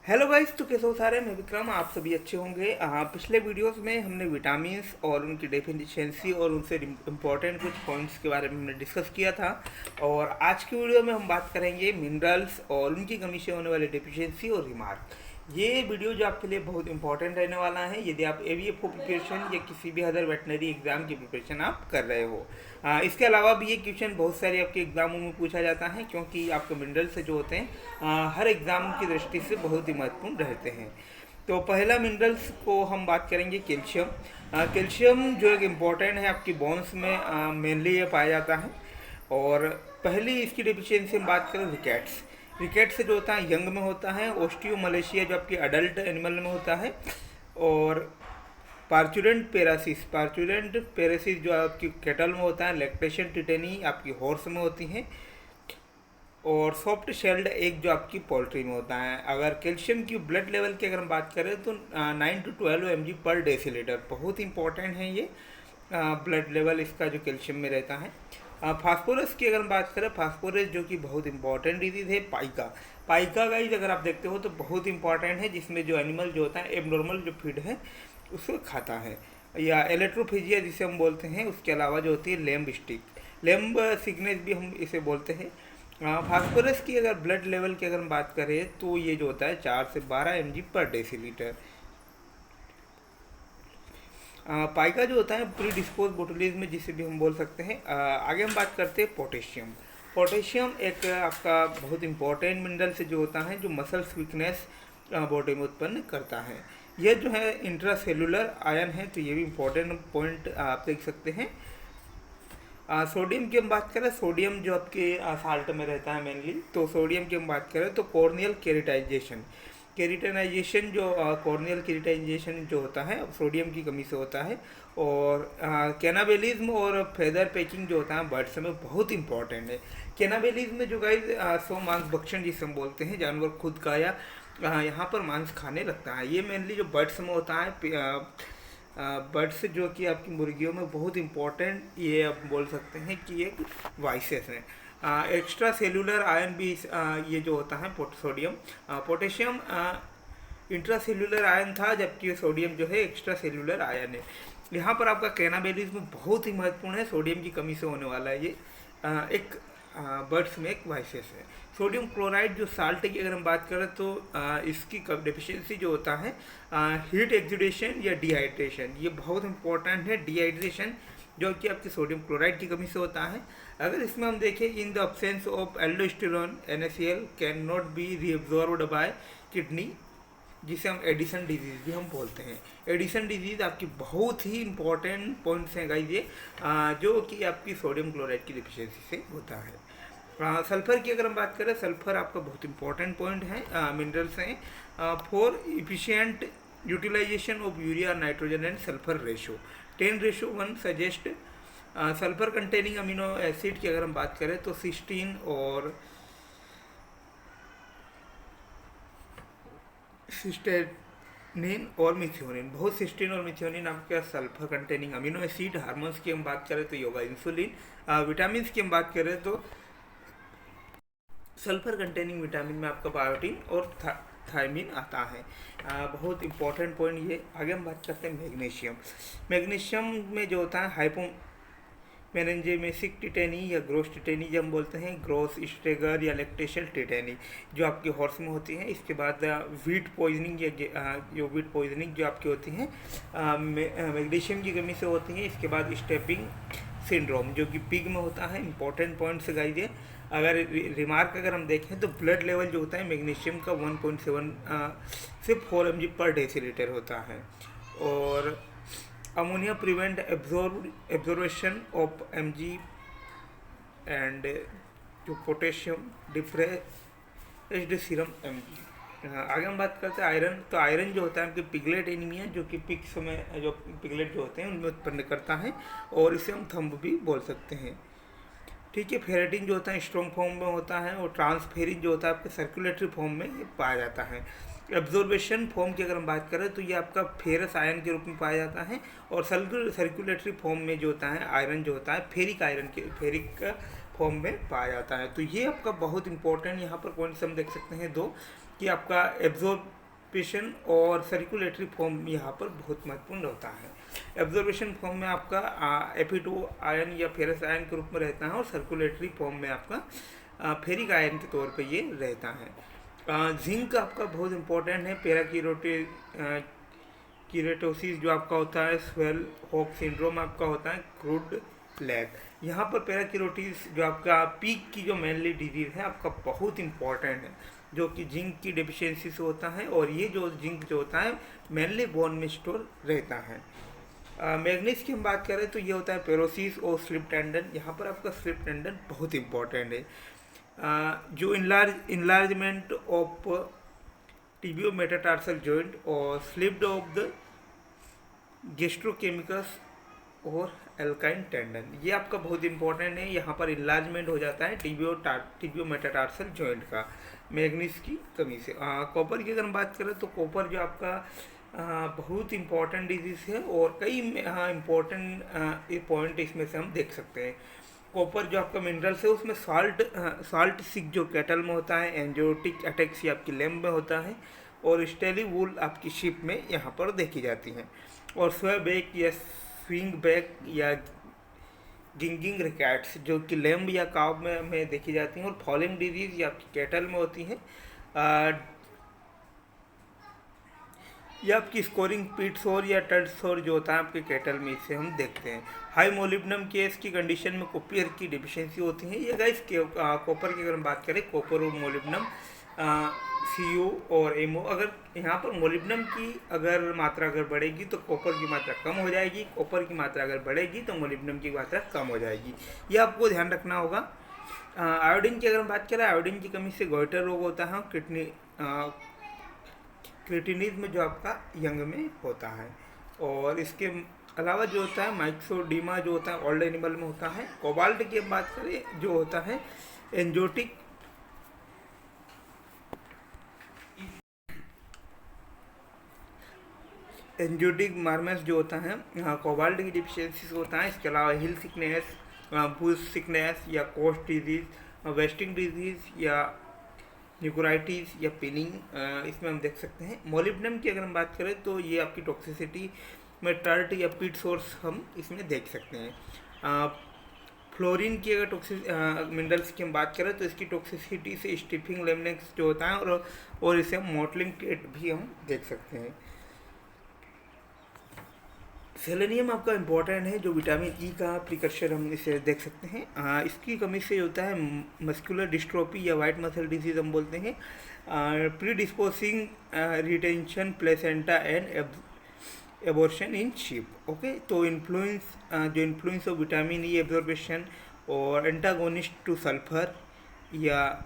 Hello guys, तो कैसे हो सारे। मैं विक्रम, आप सभी अच्छे होंगे। पिछले वीडियोस में हमने विटामिन्स और उनकी डेफिशिएंसी और उनसे इम्पोर्टेंट कुछ पॉइंट्स के बारे में हमने डिस्कस किया था। और आज की वीडियो में हम बात करेंगे मिनरल्स और उनकी कमी से होने वाली डेफिशिएंसी और रिमार्क। ये वीडियो जो आपके लिए बहुत इंपॉर्टेंट रहने वाला है यदि आप एवीएफ प्रिपरेशन या किसी भी अदर वेटनरी एग्जाम की प्रिपरेशन आप कर रहे हो। इसके अलावा भी ये क्वेश्चन बहुत सारे आपके एग्जामों में पूछा जाता है, क्योंकि आपके मिनरल से जो होते हैं हर एग्ज़ाम की दृष्टि से बहुत ही महत्वपूर्ण रहते हैं। तो पहला मिनरल्स को हम बात करेंगे कैल्शियम। कैल्शियम जो एक इम्पॉर्टेंट है आपकी बोन्स में मेनली ये पाया जाता है। और पहली इसकी डिफिशियंसी हम बात करें रिकेट्स। रिकेट से जो होता है यंग में होता है। ओस्टियोमलेशिया जो आपकी अडल्ट एनिमल में होता है। और पार्चुरेंट पेरासिस जो आपकी कैटल में होता है। लैक्टेशन टिटेनी आपकी हॉर्स में होती है। और सॉफ्ट शेल्ड एग जो आपकी पोल्ट्री में होता है। अगर कैल्शियम की ब्लड लेवल की अगर हम बात करें तो 9 to 12 mg पर डेसीलीटर बहुत इंपॉर्टेंट है ये ब्लड लेवल इसका जो कैल्शियम में रहता है। फास्फोरस की अगर हम बात करें, फास्फोरस जो कि बहुत इंपॉर्टेंट डिजीज़ है। पाइका गाइज अगर आप देखते हो तो बहुत इंपॉर्टेंट है, जिसमें जो एनिमल जो होता है एबनॉर्मल जो फीड है उसको खाता है, या एलेक्ट्रोफिजिया जिसे हम बोलते हैं। उसके अलावा जो होती है लेम्ब सिकनेस भी हम इसे बोलते हैं। फास्फोरस की अगर ब्लड लेवल की अगर हम बात करें तो ये जो होता है 4 से 12 mg पर डेसीलीटर। पाइका जो होता है प्री डिस्पोज बोटुलिज्म में जिसे भी हम बोल सकते हैं। आगे हम बात करते हैं पोटेशियम एक आपका बहुत इंपॉर्टेंट मिनरल से जो होता है जो मसल्स वीकनेस बॉडी में उत्पन्न करता है। यह जो है इंट्रासेलुलर आयन है, तो ये भी इंपॉर्टेंट पॉइंट आप देख सकते हैं। सोडियम की हम बात करें, सोडियम जो आपके साल्ट में रहता है मेनली, तो सोडियम की हम बात करें तो कॉर्नियल केरिटाइजेशन जो कॉर्नियल केरिटाइजेशन जो होता है सोडियम की कमी से होता है। और कैनाबेलिज्म और फेदर पैचिंग जो होता है बर्ड्स में बहुत इंपॉर्टेंट है। कैनाबेलिज्म में जो गाइस सो मांस भक्षण जिसे हम बोलते हैं, जानवर खुद का या यहाँ पर मांस खाने लगता है, ये मेनली जो बर्ड्स में होता है। बर्ड्स जो कि आपकी मुर्गियों में बहुत इंपॉर्टेंट ये आप बोल सकते हैं कि एक वाइसेस है। एक्स्ट्रा सेलुलर आयन भी ये जो होता है पोटेशियम इंट्रा सेलुलर आयन था, जबकि सोडियम जो है एक्स्ट्रा सेलुलर आयन है। यहाँ पर आपका कैनाबेलिज्म बहुत ही महत्वपूर्ण है, सोडियम की कमी से होने वाला है ये एक बर्ड्स में एक वाइसेस है। सोडियम क्लोराइड जो साल्ट की अगर हम बात करें तो इसकी डेफिशिएंसी जो होता है हीट एक्सुडेशन या डिहाइड्रेशन, ये बहुत इंपॉर्टेंट है। डिहाइड्रेशन जो कि आपकी सोडियम क्लोराइड की कमी से होता है। अगर इसमें हम देखें in the absence of aldosterone NaCl can not be reabsorbed by kidney, जिसे हम एडिसन डिजीज़ भी हम बोलते हैं। एडिसन डिजीज़ आपकी बहुत ही इंपॉर्टेंट पॉइंट्स हैं गाइस ये, जो कि आपकी सोडियम क्लोराइड की डिफिशियंसी से होता है। सल्फर की अगर हम बात करें, सल्फर आपका बहुत इंपॉर्टेंट पॉइंट है, मिनरल्स हैं। For efficient utilisation of urea nitrogen and sulphur ratio 10:1 suggest. Sulphur containing amino acid की अगर हम बात करें तो सिस्टीन और सिस्टेनिन और मिथ्योनिन, बहुत सिस्टीन और मिथ्योनिन आपके sulphur containing amino acid. Hormones की हम बात करें तो योगा इंसुलिन। विटामिन की हम बात करें तो सल्फर कंटेनिंग विटामिन में आपका बायोटीन और थायमिन आता है। बहुत इंपॉर्टेंट पॉइंट ये। आगे हम बात करते हैं मैग्नीशियम में जो होता है हाइपो मेनेंजेमेसिक टिटेनी या ग्रोस टिटेनी जब हम बोलते हैं, ग्रोस स्टेगर या लैक्टेशन टिटेनी जो आपकी हॉर्स में होती है। इसके बाद वीट पॉइजनिंग या जो वीट पॉइजनिंग जो आपकी होती है मैग्नीशियम की कमी से होती है। इसके बाद स्टेपिंग सिंड्रोम जो कि पिग में होता है। इंपॉर्टेंट पॉइंट से गाइए। अगर रिमार्क अगर हम देखें तो ब्लड लेवल जो होता है मैग्नीशियम का 1.7 से 4 mg पर डेसीलीटर होता है। और ammonia prevent absorption of mg and जो पोटेशियम डिफ्रेस्ड सीरम mg। आगे हम बात करते हैं आयरन। तो आयरन जो होता है आपके पिगलेट एनीमिया जो कि पिग्स में जो पिगलेट जो होते हैं उनमें उत्पन्न करता है, और इसे हम थंब भी बोल सकते हैं। ठीक है। फेरेटिन जो होता है स्ट्रॉन्ग फॉर्म में होता है, और ट्रांसफेरिन जो होता है आपके सर्कुलेटरी फॉर्म में ये पाया जाता है। एब्जॉर्बेशन फॉर्म की अगर हम बात करें तो ये आपका फेरस आयन के रूप में पाया जाता है, और सर्कुलेटरी फॉर्म में जो होता है आयरन जो होता है फेरिक फॉर्म में पाया जाता है। तो ये आपका बहुत इंपॉर्टेंट यहाँ पर पॉइंट्स हम देख सकते हैं दो, कि आपका एब्जॉर्प्शन और सर्कुलेटरी फॉर्म यहाँ पर बहुत महत्वपूर्ण होता है। एब्जॉर्प्शन फॉर्म में आपका Fe2 आयन या फेरस आयन के रूप में रहता है, और सर्कुलेटरी फॉर्म में आपका फेरिक आयन के तौर पे ये रहता है। जिंक आपका बहुत इंपॉर्टेंट है। कीरेटोसिस जो आपका होता है, स्वेल हॉक सिंड्रोम आपका होता है, क्रूड लैग। यहाँ पर पैराकीरोटिस जो आपका पीक की जो मेनली डिजीज़ है आपका बहुत इंपॉर्टेंट है, जो कि जिंक की डेफिशिएंसी से होता है, और ये जो जिंक जो होता है मेनली बोन में स्टोर रहता है। मैग्नीज की हम बात करें तो ये होता है पेरोसिस और स्लिप टेंडन। यहाँ पर आपका स्लिप टेंडन बहुत इंपॉर्टेंट है। जो इनलार्जमेंट ऑफ टिबियो मेटाटार्सल जॉइंट और स्लिप्ड ऑफ द गेस्ट्रोकेमिकस और एल्काइन टेंडन, ये आपका बहुत इंपॉर्टेंट है। यहाँ पर इनलार्जमेंट हो जाता है टिबियो मेटाटार्सल जॉइंट का मैग्नीज की कमी से। कॉपर की अगर हम बात करें तो कॉपर जो आपका बहुत इंपॉर्टेंट डिजीज़ है, और कई इंपॉर्टेंट पॉइंट इसमें से हम देख सकते हैं। कॉपर जो आपका मिनरल्स है उसमें साल्ट सिक जो कैटल में होता है, एंजियोटिक अटैक्सी आपकी लैम्ब में होता है, और स्टेली वूल आपकी शिप में यहाँ पर देखी जाती है। और स्वे बैक या स्विंग बैक या गिंगिंग रिकैट्स जो कि लैम्ब या काव में देखी जाती हैं, और फॉलिंग डिजीज़ या आपकी कैटल में होती हैं। या आपकी स्कोरिंग पीट सोर या टड सोर जो होता है आपके कैटल में, इसे हम देखते हैं। हाई मोलिब्डेनम केस की कंडीशन में कॉपर की डिफिशियंसी होती है। ये गाइस कॉपर की अगर हम बात करें, कॉपर और मोलिब्डेनम CO और MO, अगर यहाँ पर मोलिब्डेनम की अगर मात्रा अगर बढ़ेगी तो कॉपर की मात्रा कम हो जाएगी, कॉपर की मात्रा अगर बढ़ेगी तो मोलिब्डेनम की मात्रा कम हो जाएगी। ये आपको ध्यान रखना होगा। आयोडीन की अगर हम बात करें, आयोडीन की कमी से गोइटर रोग होता है, क्रिटिनिज्म जो आपका यंग में होता है। और इसके अलावा जो होता है माइक्सोडीमा जो होता है ओल्ड एनिमल में होता है। कोबाल्ट की हम बात करें जो होता है एंजियोटिक मार्मस जो होता है कोबाल्ट की डिफिशियंसी से होता है। इसके अलावा हिल सिकनेस, बुश सिकनेस या कोस्ट डिजीज़, वेस्टिंग डिजीज़ या न्यूक्राइटिस या पिनिंग, इसमें हम देख सकते हैं। मोलिब्डेनम की अगर हम बात करें तो ये आपकी टॉक्सिसिटी में टर्ट या पिट सोर्स हम इसमें देख सकते हैं। फ्लोरीन की अगर मिनरल्स की हम बात करें तो इसकी टॉक्सिसिटी से स्टिफिंग लेमनेक्स जो होता है, और इसे हम मॉटलिंग टेट भी हम देख सकते हैं। सेलेनियम आपका इम्पॉर्टेंट है, जो विटामिन ई का प्रिकर्सर हम इसे देख सकते हैं। इसकी कमी से होता है मस्कुलर डिस्ट्रोफी या वाइट मसल डिजीज हम बोलते हैं। Predisposing retention placenta and abortion in sheep. Okay, तो influence of vitamin E absorption और एंटागोनिस्ट टू सल्फर या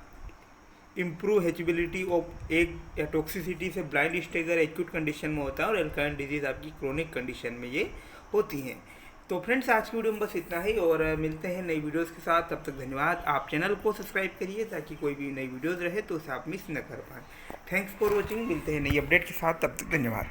इम्प्रूव हेचबिलिटी ऑफ एग या टॉक्सिसिटी से ब्लाइंड स्टेगर एक्यूट कंडीशन में होता है, और एल्काइन डिजीज़ आपकी क्रोनिक कंडीशन में ये होती हैं। तो फ्रेंड्स, आज की वीडियो में बस इतना ही, और मिलते हैं नई वीडियोस के साथ। तब तक धन्यवाद। आप चैनल को सब्सक्राइब करिए ताकि कोई भी नई वीडियोज़ रहे तो उसे आप मिस न कर पाएँ। Thanks for watching. मिलते हैं नई अपडेट के साथ, तब तक धन्यवाद।